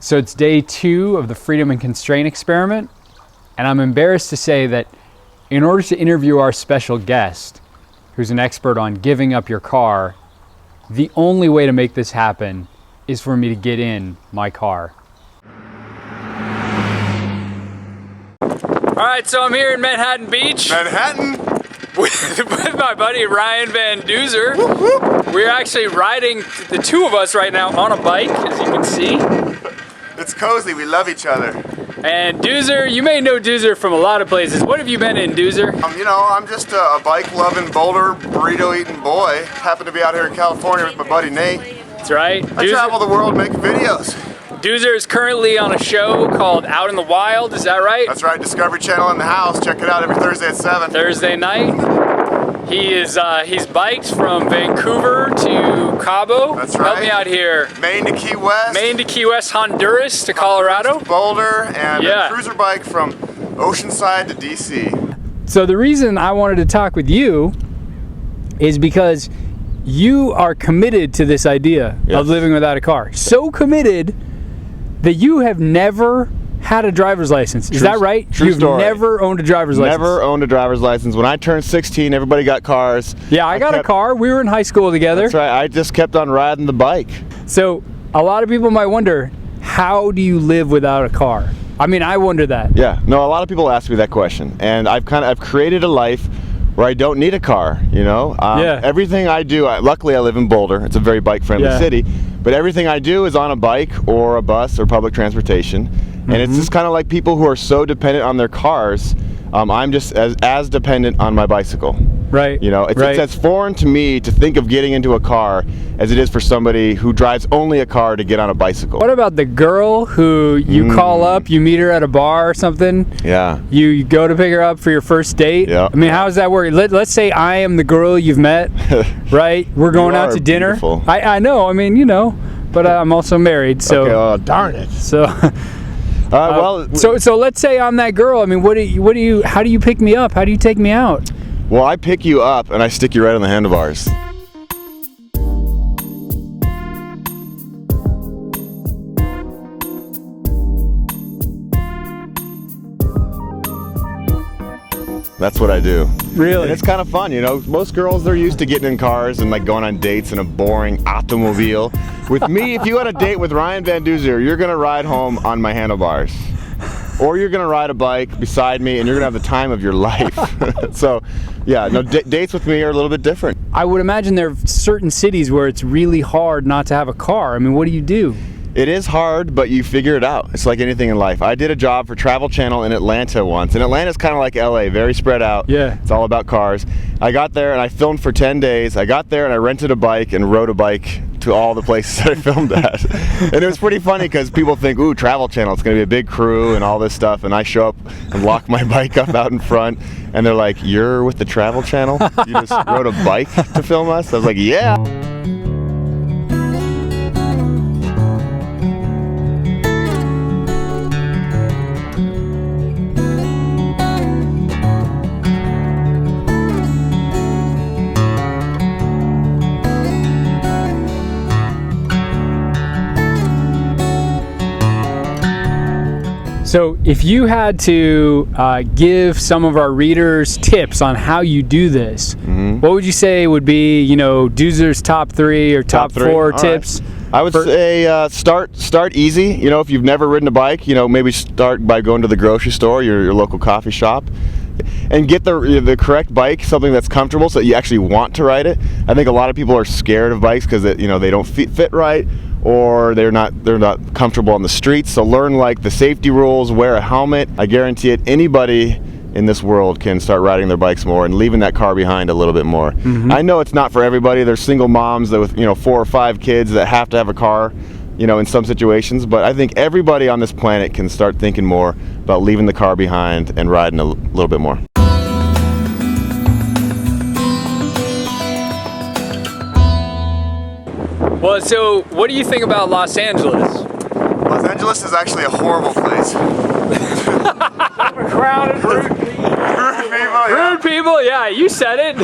So it's day 2 of the Freedom and Constraint experiment, and I'm embarrassed to say that in order to interview our special guest, who's an expert on giving up your car, the only way to make this happen is for me to get in my car. All right, so I'm here in Manhattan Beach. With my buddy Ryan Van Duzer. Whoop, whoop. We're actually riding, the two of us right now, on a bike, as you can see. It's cozy, we love each other. And Duzer, you may know Duzer from a lot of places. What have you been in, Duzer? You know, I'm just a bike-loving, boulder, burrito-eating boy. Happen to be out here in California with my buddy Nate. That's right. I travel the world making videos. Duzer is currently on a show called Out in the Wild, is that right? That's right, Discovery Channel in the house. Check it out every Thursday at 7. Thursday night. He's biked from Vancouver to Cabo. That's right. Help me out here. Maine to Key West. Maine to Key West, Honduras to Colorado. Boulder, and a cruiser bike from Oceanside to DC. So the reason I wanted to talk with you is because you are committed to this idea of living without a car. So committed that you have never had a driver's license. Is that right? True story. You've never owned a driver's license. Never owned a driver's license. When I turned 16, everybody got cars. Yeah, I got a car. We were in high school together. That's right. I just kept on riding the bike. So a lot of people might wonder, how do you live without a car? I mean, I wonder that. Yeah. No, a lot of people ask me that question, and I've created a life where I don't need a car, you know? Everything I do, luckily I live in Boulder. It's a very bike-friendly city, but everything I do is on a bike or a bus or public transportation. And it's just kind of like people who are so dependent on their cars. I'm just as dependent on my bicycle. Right. You know, it's as foreign to me to think of getting into a car as it is for somebody who drives only a car to get on a bicycle. What about the girl who you call up, you meet her at a bar or something? Yeah. You go to pick her up for your first date? Yeah. I mean, how does that work? Let's say I am the girl you've met, right? We're going out to dinner. Beautiful. I know, I mean, you know, but I'm also married, so. Okay, oh, darn it. So. Well, so let's say I'm that girl. I mean, how do you pick me up? How do you take me out? Well, I pick you up and I stick you right on the handlebars. That's what I do. Really? And it's kind of fun, you know. Most girls, they're used to getting in cars and like going on dates in a boring automobile. With me, if you had a date with Ryan Van Duzer, you're gonna ride home on my handlebars. Or you're gonna ride a bike beside me and you're gonna have the time of your life. So, yeah, no, dates with me are a little bit different. I would imagine there are certain cities where it's really hard not to have a car. I mean, what do you do? It is hard, but you figure it out. It's like anything in life. I did a job for Travel Channel in Atlanta once, and Atlanta's kind of like LA, very spread out. Yeah. It's all about cars. I got there and I filmed for 10 days. I got there and I rented a bike and rode a bike to all the places that I filmed at. And it was pretty funny because people think, ooh, Travel Channel, it's gonna be a big crew and all this stuff, and I show up and lock my bike up out in front, and they're like, you're with the Travel Channel? You just rode a bike to film us? I was like, yeah. So if you had to give some of our readers tips on how you do this, what would you say would be, you know, Duzer's top 3 or top 4 tips? Right. I would say start easy. You know, if you've never ridden a bike, you know, maybe start by going to the grocery store, your local coffee shop, and get the correct bike, something that's comfortable so that you actually want to ride it. I think a lot of people are scared of bikes because you know, they don't fit right, or they're not comfortable on the streets. So learn like the safety rules, wear a helmet. I guarantee it, anybody in this world can start riding their bikes more and leaving that car behind a little bit more. I know it's not for everybody. There's single moms that with, you know, 4 or 5 kids that have to have a car, you know, in some situations, but I think everybody on this planet can start thinking more about leaving the car behind and riding a little bit more. Well, so what do you think about Los Angeles? Los Angeles is actually a horrible place. Crowded, rude people. Rude people, yeah. Rude people, yeah, you said it.